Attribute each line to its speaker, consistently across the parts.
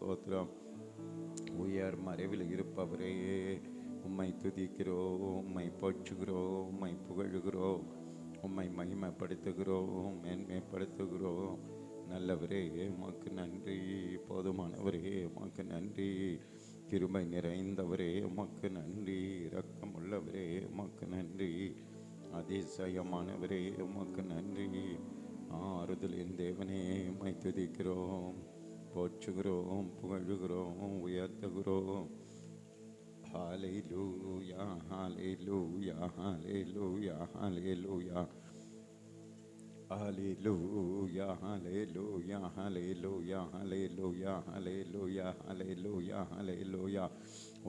Speaker 1: ஸ்தோத்திரம். உயர் மறைவில் இருப்பவரே உம்மை துதிக்கிறோம், உம்மை போற்றுகிறோம், உம்மை புகழுகிறோம், உம்மை மகிமைப்படுத்துகிறோம், மேன்மைப்படுத்துகிறோம். நல்லவரே உமக்கு நன்றி, போதுமானவரே உமக்கு நன்றி, கிருபை நிறைந்தவரே உமக்கு நன்றி, இரக்கமுள்ளவரே உமக்கு நன்றி, அதிசயமானவரே உமக்கு நன்றி. ஆறுதலின் தேவனே உம்மை துதிக்கிறோம், போற்றுகிறோம், புகழுகிறோம், உயர்த்துகிறோம். ஹல்லேலூயா ஹல்லேலூயா ஹல்லேலூயா ஹல்லேலூயா ஹல்லேலூயா ஹல்லேலூயா ஹல்லேலூயா ஹல்லேலூயா ஹல்லேலூயா ஹல்லேலூயா ஹல்லேலூயா.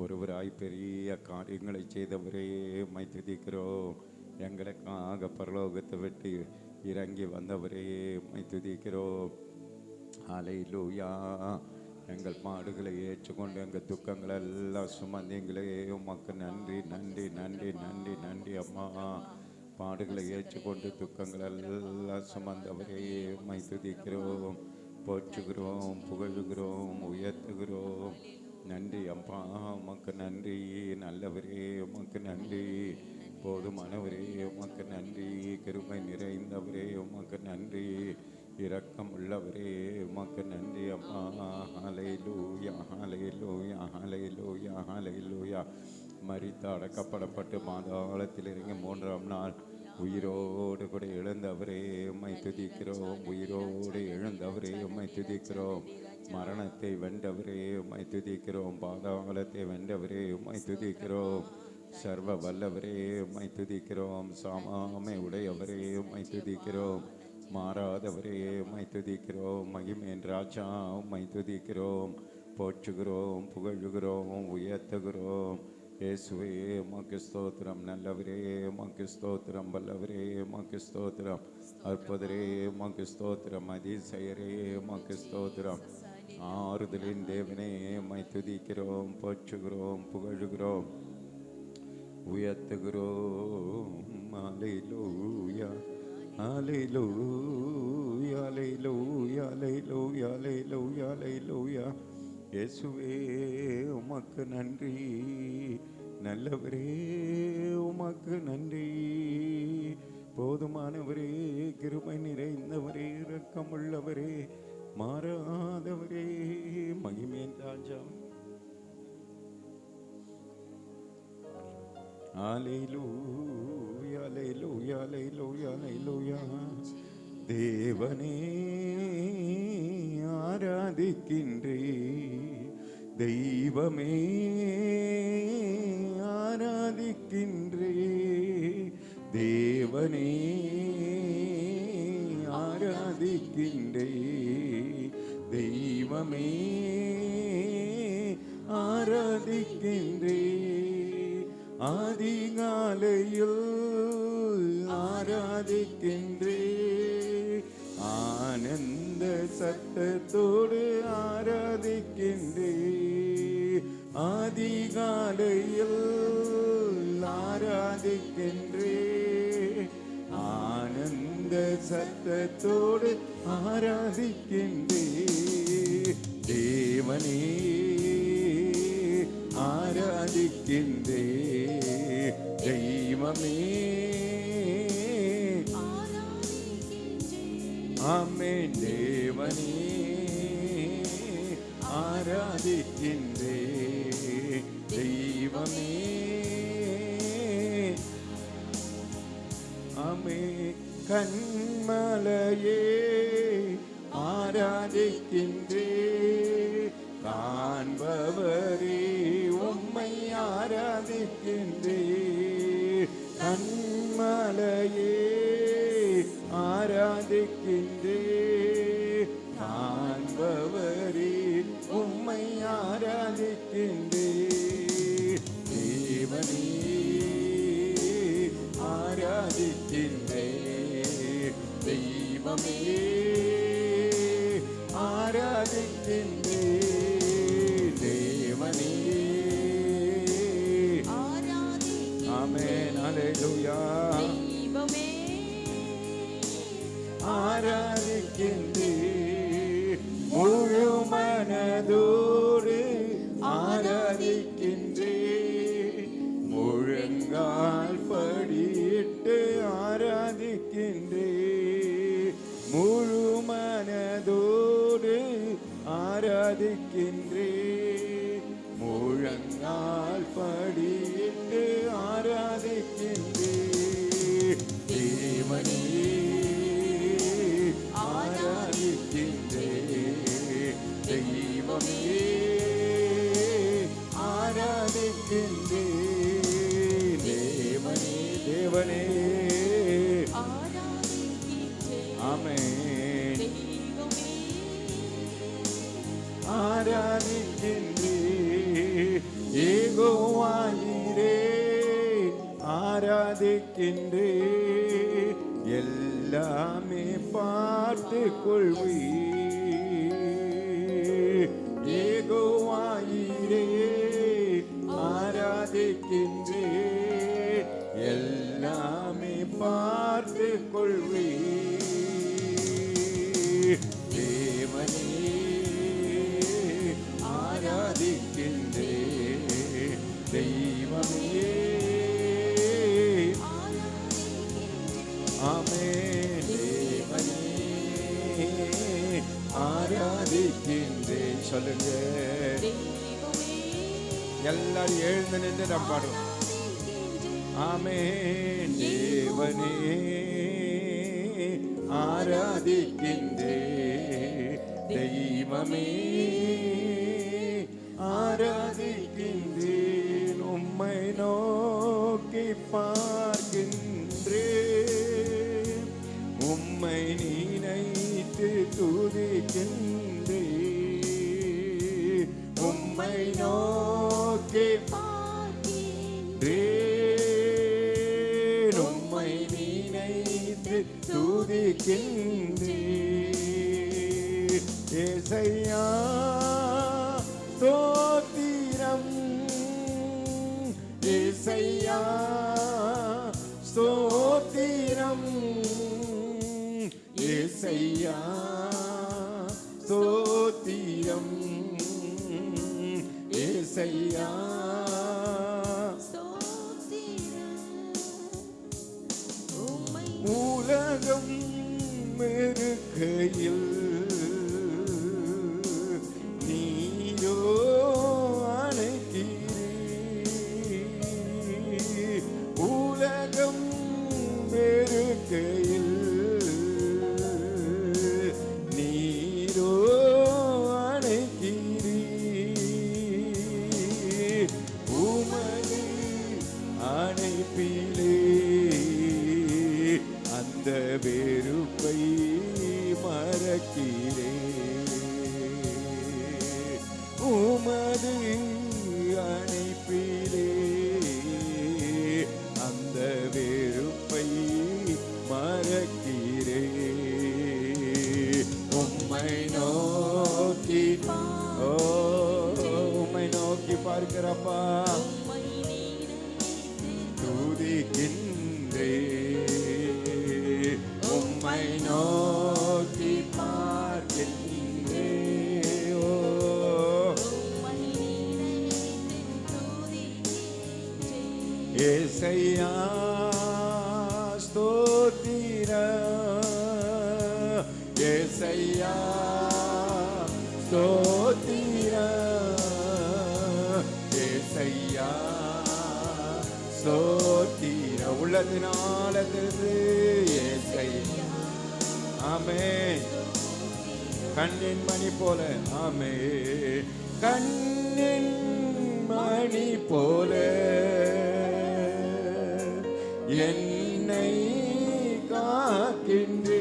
Speaker 1: ஒருவராய் பெரிய காரியங்களை செய்தவரே உம்மை துதிக்கிறோம். எங்களுக்காக பரலோகத்தை விட்டு இறங்கி வந்தவரே உம்மை துதிக்கிறோம். ஹல்லேலூயா. எங்கள் பாடுகளை ஏற்றுக்கொண்டு எங்கள் துக்கங்கள் எல்லாம் சுமந்தீங்களே உமக்கு நன்றி நன்றி நன்றி நன்றி நன்றி அம்மா. பாடுகளை ஏற்றுக்கொண்டு துக்கங்கள் எல்லாம் சுமந்தவரே உம்மை துதிக்கிறோம், போற்றுகிறோம், புகழுகிறோம், உயர்த்துகிறோம். நன்றி அப்பா, உமக்கு நன்றி. நல்லவரே உமக்கு நன்றி, போதுமானவரே உமக்கு நன்றி, கிருபை நிறைந்தவரே உமக்கு நன்றி, இரக்கம் உள்ளவரே உமக்கு நன்றி அப்பா. ஹல்லேலூயா ஹல்லேலூயா ஹல்லேலூயா ஹல்லேலூயா. மரித்து அடக்கப்படப்பட்டு பாதாளத்தில் இறங்கி 3ஆம் நாள் உயிரோடு கூட எழுந்தவரே உம்மை துதிக்கிறோம், உயிரோடு எழுந்தவரே உம்மை துதிக்கிறோம். மரணத்தை வென்றவரே உம்மை துதிக்கிறோம், பாதாளத்தை வென்றவரே உம்மை துதிக்கிறோம். சர்வ வல்லவரே உம்மை துதிக்கிறோம், சாமாமை உடையவரே உம்மை துதிக்கிறோம், மாறாதவரே உம்மை துதிக்கிறோம். மகிமையின் ராஜா உம்மை துதிக்கிறோம், போற்றுகிறோம், புகழுகிறோம், உயர்த்துகிறோம். இயேசுவே உமக்கு ஸ்தோத்திரம். நல்லவரே உமக்கு ஸ்தோத்திரம், வல்லவரே உமக்கு ஸ்தோத்திரம், அற்புதரே உமக்கு ஸ்தோத்திரம், அதிசயரே உமக்கு ஸ்தோத்திரம். ஆறுதலின் தேவனே உம்மை துதிக்கிறோம், போற்றுகிறோம், புகழுகிறோம், உயர்த்துகிறோம். ஹல்லேலூயா ஹல்லேலூயா ஹல்லேலூயா ஹல்லேலூயா ஹல்லேலூயா ஹல்லேலூயா. இயேசுவே உமக்கு நன்றி, நல்லவரே உமக்கு நன்றி, போதுமானவரே, கிருபை நிறைந்தவரே, இரக்கமுள்ளவரே, மாறாதவரே, மகிமையின் ராஜா. ஹல்லேலூயா ஹல்லேலூயா ஹல்லேலூயா ஹல்லேலூயா. தேவனே ஆராதிக்கின்றே, தெய்வமே ஆராதிக்கின்றே, தேவனே ஆராதிக்கின்றே, தெய்வமே ஆராதிக்கின்றே. அதிகாலையில் ஆராதிக்கின்றே, ஆனந்த சத்தத்தோடு ஆராதிக்கின்றே. அதிகாலையில் ஆராதிக்கின்றே, ஆனந்த சத்தத்தோடு ஆராதிக்கின்றே. தேவனே ஆராதிக்கின்றே, தெய்வமே ஆமென். தேவனே ஆராதிக்கின்றே, தெய்வமே ஆமென். கண்மலையே ஆராதிக்கின்றே, காண்பவரே உம்மை ஆராதிக்கின்றே. கண்மலையே ஆராதிக்கின்றே, காண்பவரே உம்மை ஆராதிக்கின்றே. தேவனே ஆராதிக்கின்றே, தெய்வமே ஆராதிக்கின்றே. தேவனே ஆமென். ஹல்லேலூயா.
Speaker 2: தெய்வமே
Speaker 1: ஆராதிக்கின்றே, முழு மனதோ மனதோடு ஆராதிக்கின்றேன், முழங்கால் படியிட்டு ஆராதிக்கின்றேன், முழு மனதோடு ஆராதிக்கின்றேன், முழங்கால் படியிட்டு ஆராதிக்கின்றேன். தேவனே ஆராதிக்கின்றேன், தெய்வமே ஆராதிக்கின்றேன், தேவனே தேவனே ஆமென் ஆராதிக்கின்றேன், யெகோவாயிரே ஆராதிக்கின்றேன், எல்லாமே பார்த்து கொள்வீர், யெகோவாயிரே ஆராதிக்கின்றேன், எல்லாமே பார்த்து கொள்வீர், தேவனே ஆராதிக்கின்றேன், தெய்வமே ஆமென், தேவனே ஆராதிக்கின்றேன். சொல்லுங்க எல்லாரும் எழுந்து நின்று நாம் பாடுவோம். ஆமென், தேவனே ஆராதிக்கின்றேன், தெய்வமே ஆராதிக்கின்றேன், உம்மை நோக்கி பார்க்கின்றேன், உம்மை நினைத்து துதிக்கின்றேன், உம்மை நோக்கி பார்க்கின்றேன், உம்மை நினைத்து துதிக்கின்றேன், ஏசையா ஸ்தோத்திரம், ஏசையா ஸ்தோத்திரம், ஏசையா ஸ்தோத்திரம், ஏசையா உலகம் இருக்கையில் நீரோ அணைக்கிறீர், உலகம் இருக்கையில் நீரோ அணைக்கிறீர், உமது அணைப்பிலே அந்த வெறுப்பை மறக்கிறேன், உமது அணைப்பிலே அந்த வெறுப்பை மறக்கிறேன், உம்மை நோக்கி உம்மை நோக்கி பார்க்கிறப்பா துதிக்கின்றேன், உம்மை நோக்கி பார்க்கின்றேன், ஏசையா ஸ்தோத்திரம், ஏசையா ஸ்தோத்திரம், ஏசையா ஸ்தோத்திரம், உள்ளத்தினால திரு ஏசையா. ஆமென், கண்ணின் மணி போல, ஆமென், கண்ணின் மணி போல என்னை காக்கின்றீர்,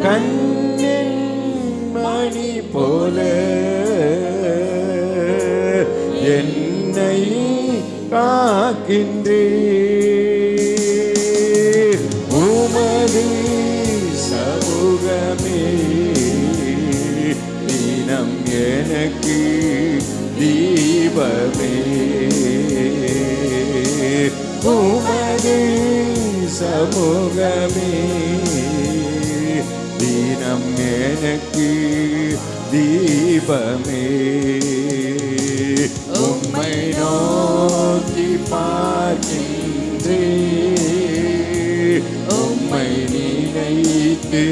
Speaker 1: கண்ணின் மணி போல என்னை காக்கின்றீர், உமது சமூகமே தினம் எனக்கு தீபமே, உமது சமூகமே தினம் எனக்கு தீபமே. உம்மை நோக்கி பார்க்கின்றேன், உம்மை நினைத்து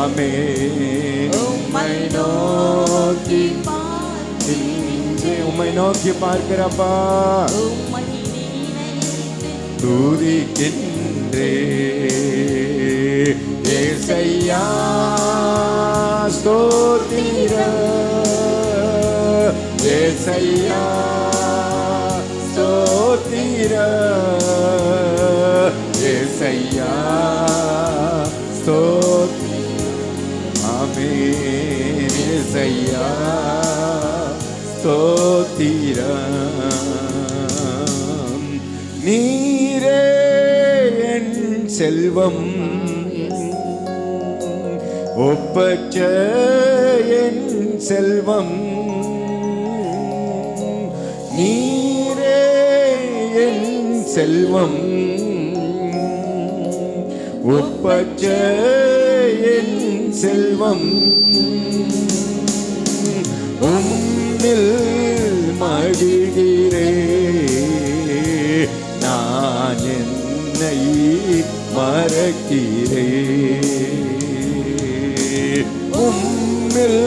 Speaker 1: ஆமென். உம்மை நோக்கி பார்க்கின்றேன், உம்மை நோக்கி பார்க்கிறப்பா துதிக்கின்றேன். ஏசையா ஸ்தோத்திரம், ஏசையா ஸ்தோத்திரம், ஏசையா ஸ்தோத்திரம். ஆமென். ஏசையா ஸ்தோத்திரம். நீரே என் செல்வம், ஒப்பற்ற என் செல்வம். நீரே என் செல்வம், ஒப்பற்ற என் செல்வம். உம்மில் மகிழ்கிறேன், நான் என்னை மறக்கிறேன். உம்மில்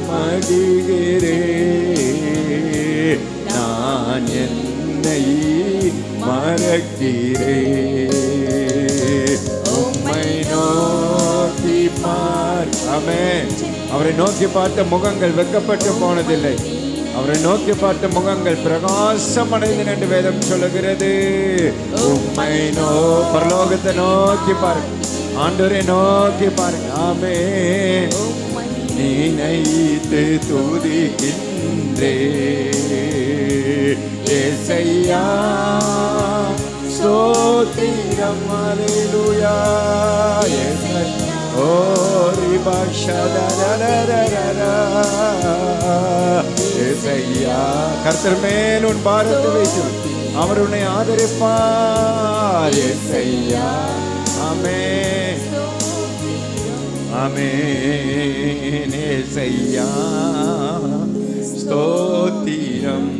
Speaker 1: மகிழ்கிறேன், நான் என்னை மறக்கிறேன். உம்மை நோக்கி பார். ஆமென். அவரை நோக்கி பார்த்த முகங்கள் வெட்கப்பட்டு போனதில்லை. அவரை நோக்கி பார்த்த முகங்கள் பிரகாசம் அடைந்தன என்று வேதம் சொல்லுகிறது. உம்மை பரலோகத்தை நோக்கி பாருங்க, ஆண்டவரை நோக்கி பாருங்க. ஆமென். நினைத்து துதிக்கின்றேன், ஏசையா ஸ்தோத்திரம். அல்லேலூயா. ஓ ஏசையா, கர்த்தர் மேல் உன் பாரத்தை வைத்து அவர் உன்னை ஆதரிப்பார். ஏசையா. ஆமென். ஆமென். ஏசையா ஸ்தோத்திரம்.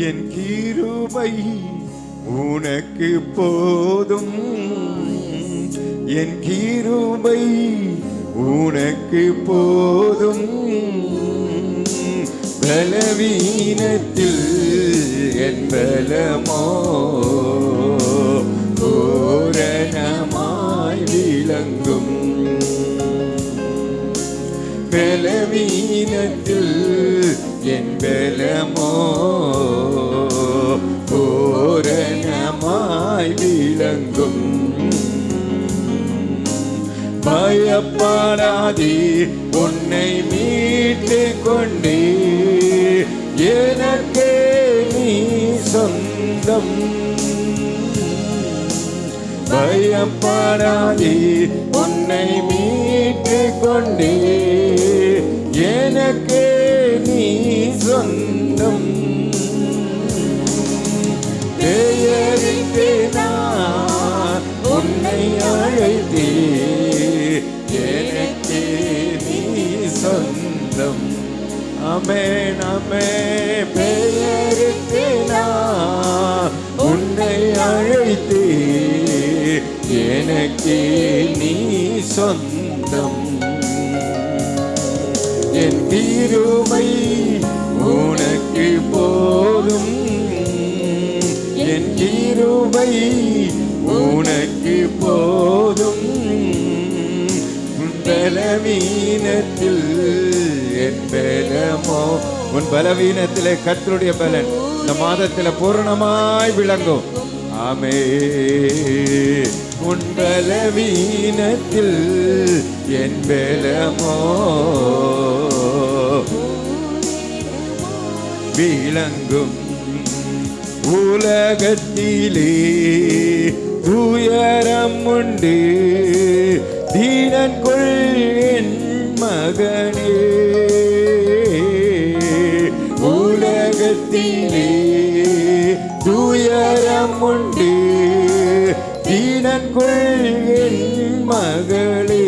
Speaker 1: என் கிருபை உனக்கு போதும், என் கிருபை உனக்கு போதும். பலவீனத்தில் என் பலமோ பூரணமாய் விளங்கும். பலவீனத்தில் என் பலமோ பூரணமாய் விளங்கும். பயப்படாதே, உன்னை மீட்டு கொண்டே, எனக்கே நீ சொந்தம். பயப்படாதே, உன்னை மீட்டு கொண்டே, எனக்கே நீ சொந்தம். பெயரிட்டு நான் உன்னை அழைத்தே, எனக்கே நீ சொந்தம். ஆமென். ஆமென். பெயரிட்டு நான் உன்னை அழைத்தே, எனக்கே நீ சொந்தம். என் கிருபை உனக்கு போதும், என் கிருபை உனக்கு போதும். பலவீனத்தில் என் பலமோ, உன் பலவீனத்திலே கர்த்தருடைய பலன் இந்த மாதத்தில் பூரணமாய் விளங்கும். ஆமென். உன் பலவீனத்தில் என் பலமோ விளங்கும். உலகத்திலே துயரம் உண்டு, தீனன் கொள் என் மகனே. உலகத்திலே துயரம் உண்டு, கொள் என் மகளே,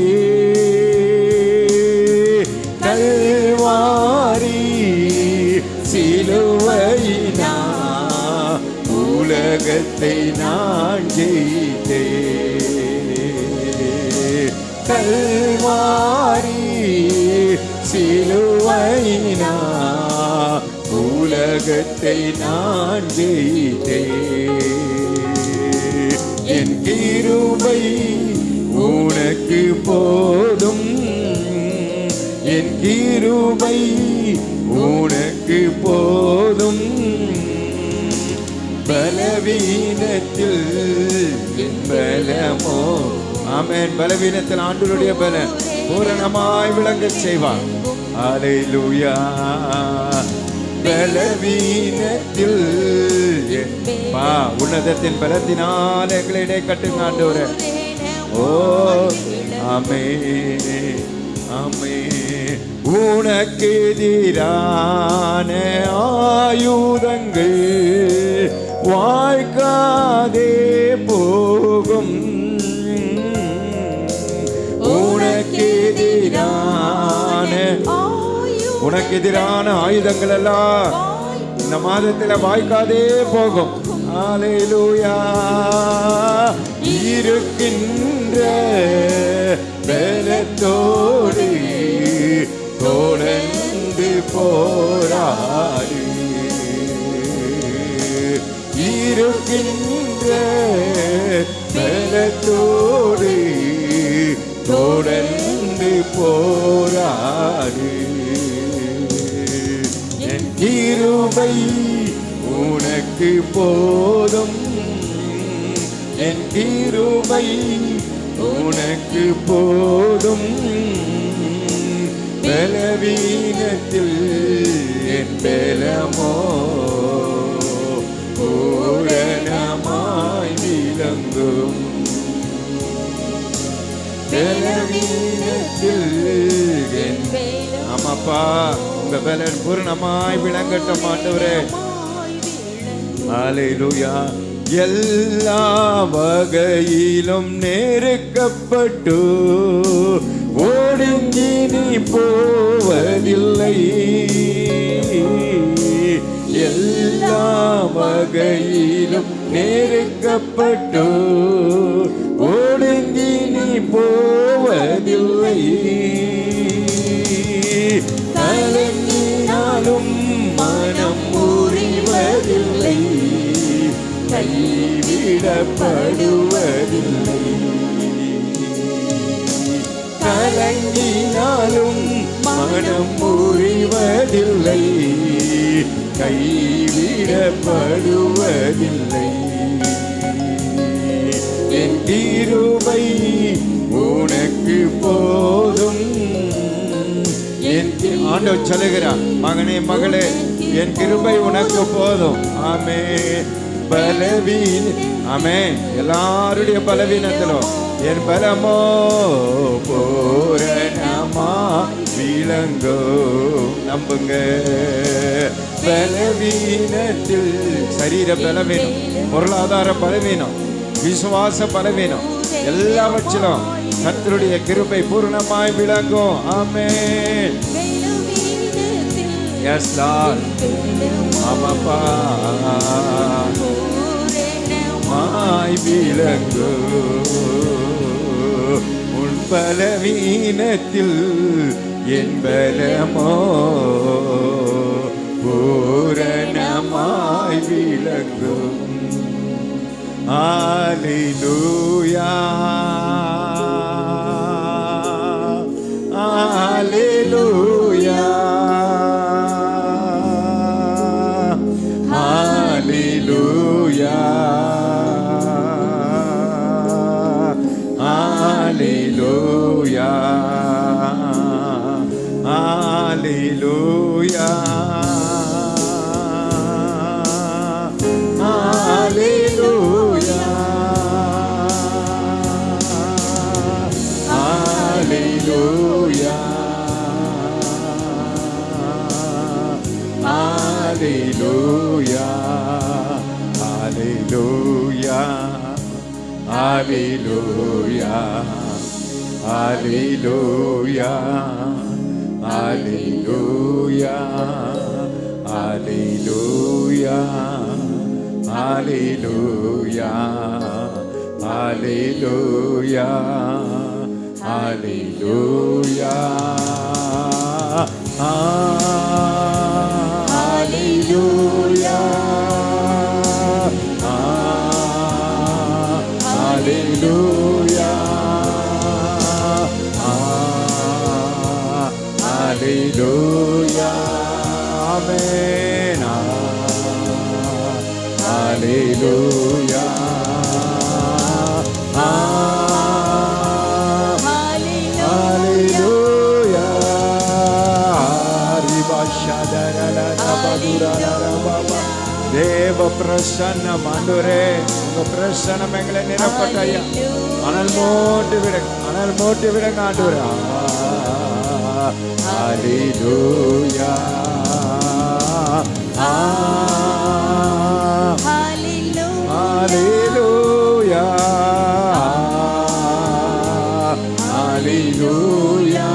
Speaker 1: கல்வாரி சிலுவையினா உலகத்தை நான் ஜெயித்தேன். கல்வாரி சிலுவையினா உலகத்தை நான் ஜெயித்தேன். என் கிருபை உனக்கு போதும், என் கிருபை உனக்கு போதும். பலவீனத்தில் என் பலமோ, ஆமென். பலவீனத்தில் ஆண்டவருடைய பலன் பூரணமாய் விளங்கச் செய்வார். அல்லேலூயா. பலவீனத்தில் உன்னதத்தின் பலத்தினால் எங்களை இடை கட்டுங்க ஆண்டவரே. ஓ ஆமே ஆமே. உனக்கு எதிரான ஆயுதங்கள் வாய்க்காதே போகும். உனக்கு எதிரான ஆயுதங்கள் எல்லாம் இந்த மாதத்தில் வாய்க்காதே போகும். அல்லேலூயா. இருக்கின்ற பலத்தோடு தொடர்ந்து போராடு. இருக்கின்ற பலத்தோடு தொடர்ந்து போராடு. என் கிருபை உனக்கு போதும், என் கிருபை உனக்கு போதும். பலவீனத்தில் என் பலமோ பூரணமாய் விளங்கும். பலவீனத்தில் என் ஆமாப்பா உங்க பலன் பூரணமாய் விளங்கட்டும் ஆண்டவரே. அல்லேலூயா. எல்லா வகையிலும் நெருக்கப்பட்டு ஒடுங்கி நீ போவதில்லை. எல்லா வகையிலும் நெருக்கப்பட்டு ஒடுங்கி நீ போவதில்லை. கலங்கினாலும் மனம் முறிவதில்லை, கைவிடப்படுவதில்லை. கலங்கினாலும் மனம் முறிவதில்லை, கைவிடப்படுவதில்லை. என் கிருபை உனக்கு போதும். ஆண்டவர் சொல்லுகிறார், மகனே மகளே என் கிருபை உனக்கு போதும். ஆமே. பலவீன ஆமே. எல்லாருடைய பலவீனத்திலும் என் பலமோ பூரணமா விளங்கோ. நம்புங்க. பலவீனத்தில் சரீர பலவீனம், பொருளாதார பலவீனம், விசுவாச பலவீனம் எல்லாவற்றிலும் கர்த்தருடைய கிருபை பூரணமாய் விளங்கும். ஆமென். Yes Lord. ஆமாப்பா. மாய் விளங்கு. உன் பலவீனத்தில் என் பலமோ பூரணமாய் விளங்கும். அல்லேலூயா. அல்லேலூயா. அல்லேலூயா. அல்லேலூயா. அல்லேலூயா. Hallelujah, hallelujah, Hallelujah. Hallelujah. Hallelujah. Hallelujah. Hallelujah. Hallelujah. Hallelujah. Hallelujah. Hallelujah. Hallelujah. Amen. Hallelujah. Hallelujah. தேவ பிரசன்னம் ஆண்டவரே, உங்க பிரசன்னம் எங்களை நிரப்பட்டையா. அனல் மூட்டி விடுங்க, அனல் மூட்டி விடுங்க ஆண்டவரே. ஹalleluya. ஹalleluya. ஹalleluya.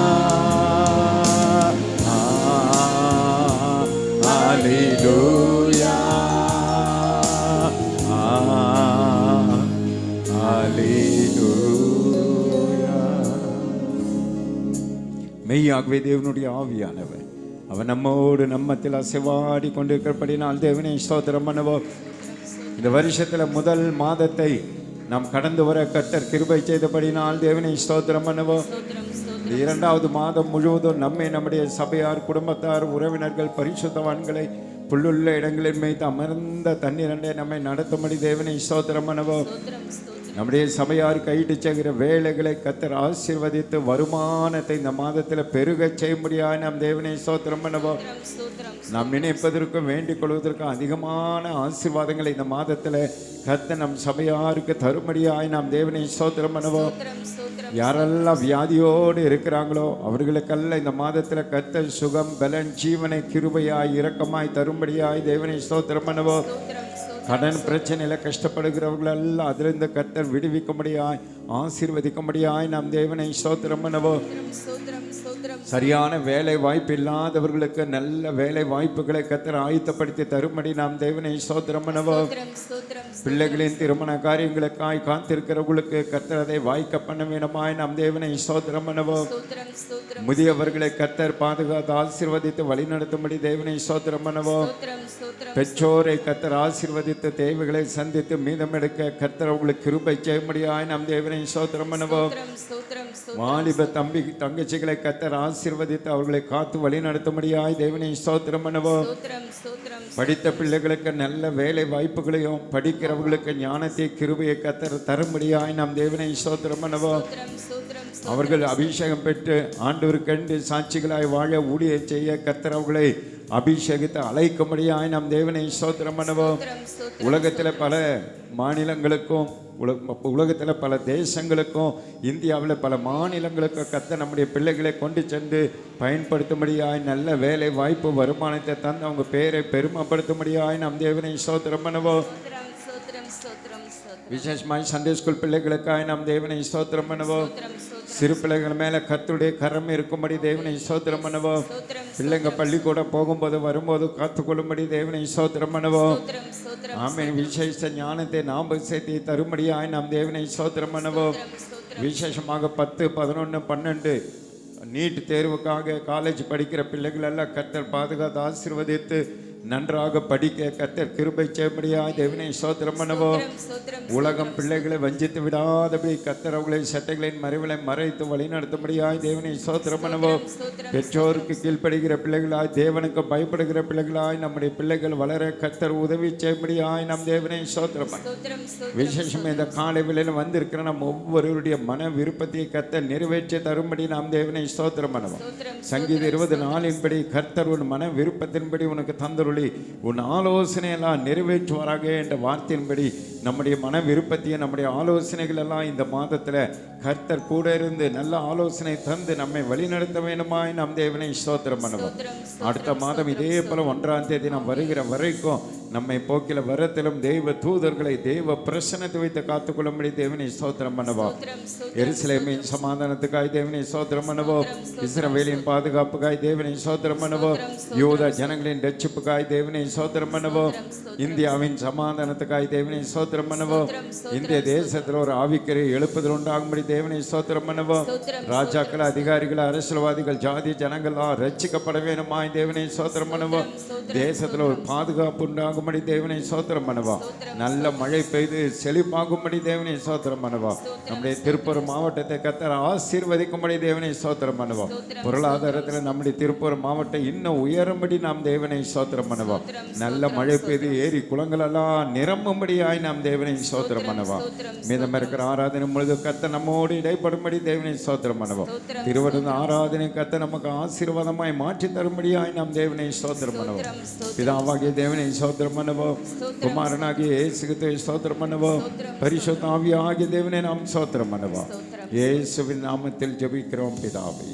Speaker 1: Hallelujah. Hallelujah. மெய்யாகவே தேவனுடைய ஆவியானவர் அவர் நம்மோடு நம்மத்தில் அசைவாடி கொண்டிருக்கிறபடினால் தேவனை ஸ்தோத்திரம் பண்ணுவோம். இந்த வருஷத்துல முதல் மாதத்தை நாம் கடந்து வர கர்த்தர் கிருபை செய்தபடினால் தேவனை ஸ்தோத்திரம் பண்ணுவோம். இந்த இரண்டாவது மாதம் முழுவதும் நம்மை, நம்முடைய சபையார், குடும்பத்தார், உறவினர்கள், பரிசுத்தவான்களை புல்லுள்ள இடங்களில் மேய்த்து அமர்ந்த தண்ணீரண்டை நம்மை நடத்தும்படி தேவனை ஸ்தோத்திரம் பண்ணுவோம். நம்முடைய சபையார் கையிட்டு செய்கிற வேலைகளை கர்த்தர் ஆசீர்வதித்து வருமானத்தை இந்த மாதத்தில் பெருக செய்யும்படியாக நாம் தேவனை ஸ்தோத்திரம் பண்ணுவோம். நாம் நினைப்பதற்கும் வேண்டிக் கொள்வதற்கும் அதிகமான ஆசீர்வாதங்களை இந்த மாதத்தில் கர்த்தர் நம் சபையாருக்கு தரும்படியாய் நாம் தேவனை ஸ்தோத்திரம் பண்ணுவோம். யாரெல்லாம் வியாதியோடு இருக்கிறாங்களோ அவர்களுக்கெல்லாம் இந்த மாதத்தில் கர்த்தர் சுகம், பலன், ஜீவனை, கிருபையாய், இரக்கமாய் தரும்படியாய் தேவனை ஸ்தோத்திரம் பண்ணுவோம். கடன் பிரச்சனையில கஷ்டப்படுகிறவர்கள் எல்லாம் அதிலிருந்து கர்த்தர் விடுவிக்கும்படியாய், ஆசீர்வதிக்கும்படியாய் நாம் தேவனை ஸ்தோத்திரம் பண்ணுவோம். சரியான வேலை வாய்ப்பு இல்லாதவர்களுக்கு நல்ல வேலை வாய்ப்புகளை கர்த்தர் ஆயத்தப்படுத்தி தரும்படி நாம் தேவனை ஸ்தோத்திரம் பண்ணுவோம். பிள்ளைகளின் திருமண காரியங்களுக்காய் காத்திருக்கிறவர்களுக்கு கர்த்தர் அதை வாய்க்க பண்ண வேண்டுமாய் நாம் தேவனை ஸ்தோத்திரம் பண்ணுவோம். முதியவர்களை கர்த்தர் பாதுகாத்து ஆசீர்வதித்து வழிநடத்தும்படி தேவனை ஸ்தோத்திரம் பண்ணுவோம். பெற்றோரை கர்த்தர் ஆசீர்வதித்து தேவைகளை சந்தித்து மீதம் எடுக்க கர்த்தர் அவர்களுக்கு கிருபை செய்யும்படியாய் நாம் தேவனை ஸ்தோத்திரம் பண்ணுவோம். வாலிப தம்பி தங்கச்சிகளை கர்த்தர் ஆசீர்வதித்து அவர்களை காத்து வழி நடத்தும்படியாய் தேவனை ஸ்தோத்திரம் பண்ணுவோம். படித்த பிள்ளைகளுக்கு நல்ல வேலை வாய்ப்புகளையும் படிக்கிறவர்களுக்கு ஞானத்தை, கிருபையை கர்த்தர் தரும்படியாய் நாம் தேவனை ஸ்தோத்திரம் பண்ணுவோம். அவர்கள் அபிஷேகம் பெற்று ஆண்டவருக்கென்று சாட்சிகளாய் வாழ ஊழிய செய்ய கர்த்தர் அவர்களை அபிஷேகத்தை அழைக்கும்படியாய் நாம் தேவனை ஸ்தோத்திரம் பண்ணுவோம். உலகத்தில் பல மாநிலங்களுக்கும் உலகத்தில் பல தேசங்களுக்கும் இந்தியாவில் பல மாநிலங்களுக்கும் கர்த்தர் நம்முடைய பிள்ளைகளை கொண்டு சென்று பயன்படுத்தும்படியாய் நல்ல வேலை வாய்ப்பு, வருமானத்தை தந்து அவங்க பேரை பெருமைப்படுத்தும்படியாய் நாம் தேவனை ஸ்தோத்திரம் பண்ணுவோம். விசேஷமாய் சண்டே ஸ்கூல் பிள்ளைகளுக்காய் நாம் தேவனை ஸ்தோத்திரம் பண்ணுவோம். சிறு பிள்ளைகள் மேல கர்த்தருடைய கரம் இருக்கும்படி தேவனை ஸ்தோத்திரம் பண்ணுவோம். பிள்ளைங்க பள்ளிக்கூடம் போகும்போது வரும்போது காத்துக்கொள்ளும்படி தேவனை ஸ்தோத்திரம் பண்ணுவோம். ஆமென். விசேஷ ஞானத்தை ஞாபகத்தை தரும்படியாய் நாம் தேவனை ஸ்தோத்திரம் பண்ணுவோம். விசேஷமாக 10, 11, 12 நீட் தேர்வுக்காக காலேஜ் படிக்கிற பிள்ளைகள் எல்லாம் கர்த்தர் பாதுகாத்து ஆசீர்வதித்து நன்றாக படிக்க கர்த்தர் கிருபை செய்யும்படியாய் தேவனை ஸ்தோத்திரம் பண்ணுவோம். உலகம் பிள்ளைகளை வஞ்சித்து விடாதபடி கர்த்தர் அவர்களை சட்டைகளின் மறைவிலை மறைத்து வழி நடத்தும்படியாய் தேவனை ஸ்தோத்திரம் பண்ணுவோம். பெற்றோருக்கு கீழ்ப்படுகிற பிள்ளைகளாய், தேவனுக்கு பயப்படுகிற பிள்ளைகளாய் நம்முடைய பிள்ளைகள் வளர கர்த்தர் உதவி செய்யும்படியாய் நம் தேவனை ஸ்தோத்திரம் பண்ணுவோம். விசேஷம் இந்த காலை வேளையில் வந்திருக்கிற நம் ஒவ்வொருவருடைய மன விருப்பத்தை கர்த்தர் நிறைவேற்றி தரும்படி நாம் தேவனை ஸ்தோத்திரம் பண்ணுவோம். சங்கீதம் 24 கர்த்தர் உன் மன விருப்பத்தின்படி உனக்கு தந்தருளி உன் ஆலோசனையெல்லாம் நிறைவேற்றுவாராக என்ற வார்த்தையின்படி நம்முடைய மன விருப்பத்தையும் நம்முடைய ஆலோசனைகள் எல்லாம் இந்த மாதத்தில் கர்த்தர் கூட இருந்து நல்ல ஆலோசனை தந்து நம்மை வழிநடத்த வேண்டுமாய் நம் தேவனை ஸ்தோத்திரம் பண்ணுவோம். அடுத்த மாதம் இதே போல 1ஆம் தேதி நாம் வருகிற வரைக்கும் நம்மை போக்கில வரத்திலும் தெய்வ தூதர்களை தெய்வ பிரசன்னத்தை வைத்து காத்துக்கொள்ளும்படி தேவனை ஸ்தோத்திரம் பண்ணுவோம். எருசலேமின் சமாதானத்துக்காய் தேவனை ஸ்தோத்திரம் பண்ணுவோம். இஸ்ரவேலின் பாதுகாப்புக்காய் தேவனை ஸ்தோத்திரம் பண்ணுவோம். யூத ஜனங்களின் ரட்சிப்புக்காய் தேவனை ஸ்தோத்திரம் பண்ணுவோம். இந்தியாவின் சமாதானத்துக்காய் தேவனை ஸ்தோத்திரம் பண்ணுவோம். இந்திய தேசத்தில் ஒரு ஆவிக்கரை எழுப்புதல் உண்டாகும்படி தேவனை ஸ்தோத்திரம் பண்ணுவோம். ராஜாக்கள், அதிகாரிகள், அரசியல்வாதிகள், ஜாதி ஜனங்கள்லாம் ரட்சிக்கப்பட வேண்டுமாய் தேவனை ஸ்தோத்திரம் பண்ணுவோம். தேசத்தில் ஒரு பாதுகாப்பு உண்டாகும்படி தேவனை ஸ்தோத்திரம் பண்ணுவோம். நல்ல மழை பெய்து செழிப்பாகும்படி தேவனை ஸ்தோத்திரம் பண்ணுவோம். நம்முடைய திருப்பூர் மாவட்டத்தை கர்த்தர் ஆசீர்வதிக்கும்படி தேவனை ஸ்தோத்திரம் பண்ணுவோம். பொருளாதாரத்தில் நம்முடைய திருப்பூர் மாவட்டம் இன்னும் உயரும்படி நாம் தேவனை ஸ்தோத்திரம் பண்ணுவோம். நல்ல மழை பெய்து ஏரி குளங்களெல்லாம் நிரம்பும்படியாய் நாம் தேவனை ஸ்தோத்திரம் பண்ணுவோம். மீதம் இருக்கிற ஆராதனை முழுது கர்த்தர் நம்மோடு இடைப்படும்படி தேவனை ஸ்தோத்திரம் பண்ணுவோம். திருவருந்த ஆராதனை கர்த்தர் நமக்கு ஆசீர்வாதமாய் மாற்றி தரும்படியாய் நாம் தேவனை ஸ்தோத்திரம் பண்ணுவோம். பிதாவாகிய தேவனை ஸ்தோத்திரம் பண்ணுவோம். குமாரனாகிய இயேசுவை ஸ்தோத்திரம் பண்ணுவோம். பரிசுத்த ஆவியாகிய தேவனை நாம் ஸ்தோத்திரம் பண்ணுவோம். இயேசுவின் நாமத்தில் ஜெபிக்கிறோம் பிதாவே.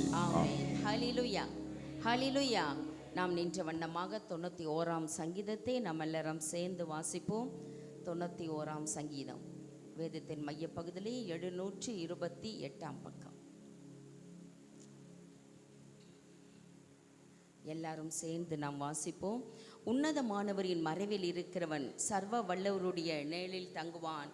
Speaker 2: ஹல்லேலூயா, ஹல்லேலூயா. நாம் நின்ற வண்ணமாக 91ஆம் சங்கீதத்தை நாம் எல்லாரும் சேர்ந்து வாசிப்போம். 91ஆம் சங்கீதம் வேதத்தின் மைய பகுதியிலே 728ஆம் பக்கம். எல்லாரும் சேர்ந்து நாம் வாசிப்போம். உன்னதமானவரின் மறைவில் இருக்கிறவன் சர்வ வல்லவருடைய நிழலில் தங்குவான்.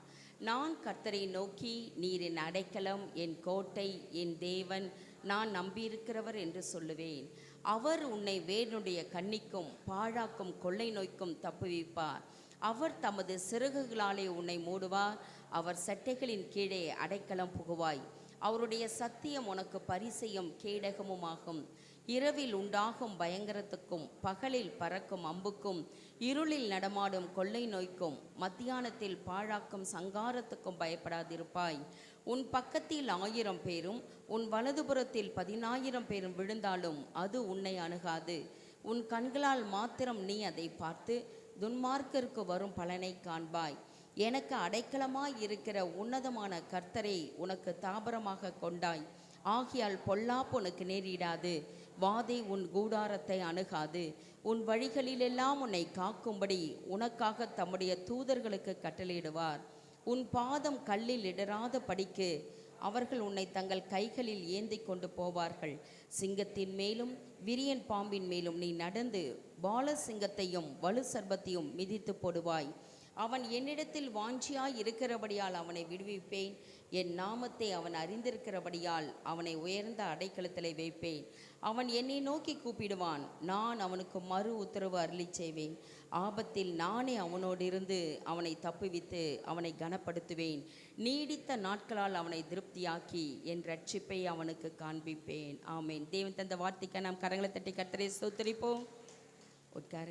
Speaker 2: நான் கர்த்தரை நோக்கி, நீர் என் அடைக்கலம், என் கோட்டை, என் தேவன், நான் நம்பியிருக்கிறவர் என்று சொல்லுவேன். அவர் உன்னை வேனுடைய கண்ணிக்கும் பாழாக்கும் கொள்ளை நோய்க்கும் தப்புவிப்பார். அவர் தமது சிறகுகளாலே உன்னை மூடுவார். அவர் சட்டைகளின் கீழே அடைக்கலம் புகுவாய். அவருடைய சத்தியம் உனக்கு பரிசையும் கேடகமுமாகும். இரவில் உண்டாகும் பயங்கரத்துக்கும் பகலில் பறக்கும் அம்புக்கும் இருளில் நடமாடும் கொள்ளை நோய்க்கும் மத்தியானத்தில் பாழாக்கும் சங்காரத்துக்கும் பயப்படாதிருப்பாய். உன் பக்கத்தில் 1000 பேரும் உன் வலதுபுறத்தில் 10,000 பேரும் விழுந்தாலும் அது உன்னை அணுகாது. உன் கண்களால் மாத்திரம் நீ அதை பார்த்து துன்மார்க்கருக்கு வரும் பலனை காண்பாய். எனக்கு அடைக்கலமாய் இருக்கிற உன்னதமான கர்த்தரை உனக்கு தாபரமாக கொண்டாய். ஆகியால் பொல்லாப்பு உனக்கு நேரிடாது. வாதை உன் கூடாரத்தை அணுகாது. உன் வழிகளிலெல்லாம் உன்னை காக்கும்படி உனக்காக தம்முடைய தூதர்களுக்கு கட்டளையிடுவார். உன் பாதம் கல்லில் இடராத படிக்கு அவர்கள் உன்னை தங்கள் கைகளில் ஏந்தி கொண்டு போவார்கள். சிங்கத்தின் மேலும் விரியன் பாம்பின் மேலும் நீ நடந்து பால சிங்கத்தையும் வலு சர்பத்தையும் மிதித்து போடுவாய். அவன் என்னிடத்தில் வாஞ்சியாய் இருக்கிறபடியால் அவனை விடுவிப்பேன். என் நாமத்தை அவன் அறிந்திருக்கிறபடியால் அவனை உயர்ந்த அடைக்கலத்திலே வைப்பேன். அவன் என்னை நோக்கி கூப்பிடுவான், நான் அவனுக்கு மறு உத்தரவு அருளி செய்வேன். ஆபத்தில் நானே அவனோடு இருந்து அவனை தப்புவித்து அவனை கனப்படுத்துவேன். நீடித்த நாட்களால் அவனை திருப்தியாக்கி என் ரட்சிப்பை அவனுக்கு காண்பிப்பேன். ஆமேன். தேவன் தந்த வார்த்தைக்கு நாம் கரங்களை தட்டி கர்த்தரை ஸ்தோத்திரிப்போம். உட்கார